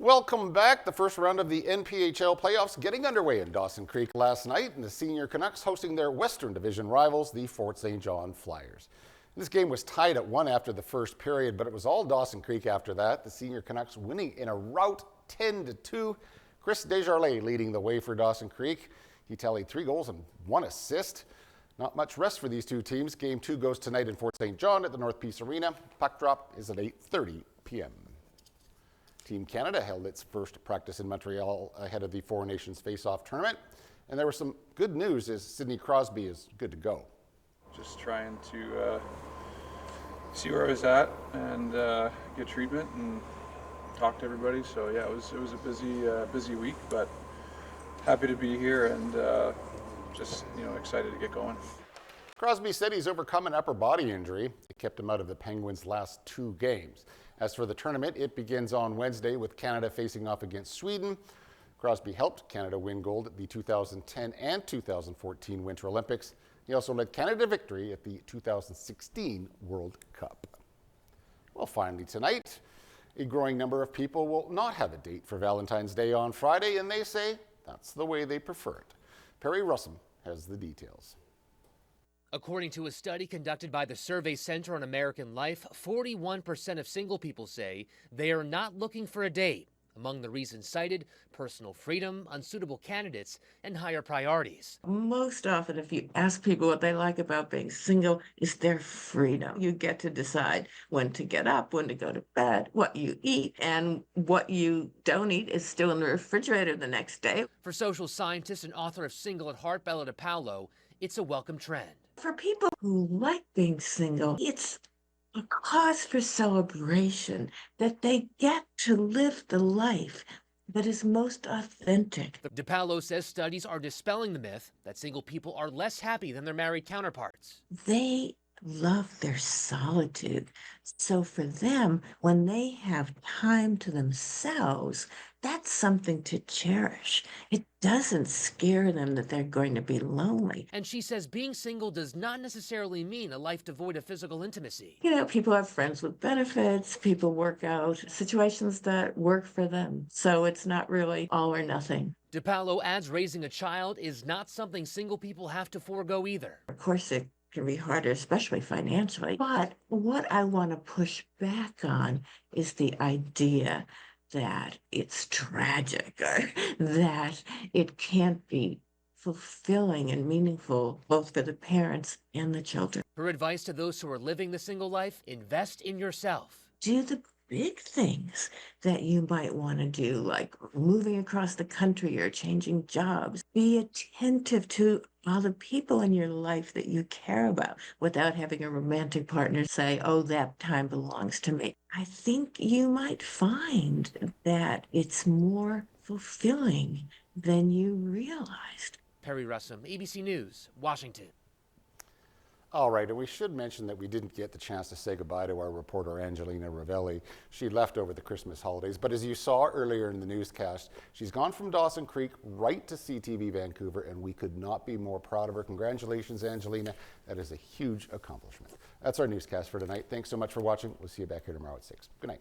Welcome back. The first round of the NPHL playoffs getting underway in Dawson Creek last night, and the senior Canucks hosting their Western Division rivals, the Fort St. John Flyers. This game was tied at 1 after the first period, but it was all Dawson Creek after that. The senior Canucks winning in a rout 10-2. Chris Desjardins leading the way for Dawson Creek. He tallied 3 goals and 1 assist. Not much rest for these two teams. Game 2 goes tonight in Fort St. John at the North Peace Arena. Puck drop is at 8:30 p.m. Team Canada held its first practice in Montreal ahead of the Four Nations Face-Off tournament. And there was some good news as Sidney Crosby is good to go. Just trying to see where I was at and get treatment and talk to everybody. So yeah, it was a busy week, but happy to be here and just excited to get going. Crosby said he's overcome an upper body injury. It kept him out of the Penguins' last 2 games. As for the tournament, it begins on Wednesday with Canada facing off against Sweden. Crosby helped Canada win gold at the 2010 and 2014 Winter Olympics. He also led Canada to victory at the 2016 World Cup. Well, finally tonight, a growing number of people will not have a date for Valentine's Day on Friday, and they say that's the way they prefer it. Perry Russum has the details. According to a study conducted by the Survey Center on American Life, 41% of single people say they are not looking for a date. Among the reasons cited, personal freedom, unsuitable candidates, and higher priorities. Most often, if you ask people what they like about being single, is their freedom. You get to decide when to get up, when to go to bed, what you eat, and what you don't eat is still in the refrigerator the next day. For social scientist and author of Single at Heart, Bella DePaulo, it's a welcome trend. For people who like being single, it's a cause for celebration that they get to live the life that is most authentic. DePaulo says studies are dispelling the myth that single people are less happy than their married counterparts. They love their solitude. So for them, when they have time to themselves, that's something to cherish. It doesn't scare them that they're going to be lonely. And she says being single does not necessarily mean a life devoid of physical intimacy. People have friends with benefits, people work out situations that work for them. So it's not really all or nothing. DePaulo adds raising a child is not something single people have to forego either. Of course, it can be harder, especially financially. But what I want to push back on is the idea that it's tragic or that it can't be fulfilling and meaningful both for the parents and the children. Her advice to those who are living the single life: invest in yourself. Do the big things that you might want to do, like moving across the country or changing jobs. Be attentive to all the people in your life that you care about without having a romantic partner say, oh, that time belongs to me. I think you might find that it's more fulfilling than you realized. Perry Russum, ABC News, Washington. All right, and we should mention that we didn't get the chance to say goodbye to our reporter Angelina Ravelli. She left over the Christmas holidays, but as you saw earlier in the newscast, she's gone from Dawson Creek right to CTV Vancouver, and we could not be more proud of her. Congratulations, Angelina. That is a huge accomplishment. That's our newscast for tonight. Thanks so much for watching. We'll see you back here tomorrow at 6. Good night.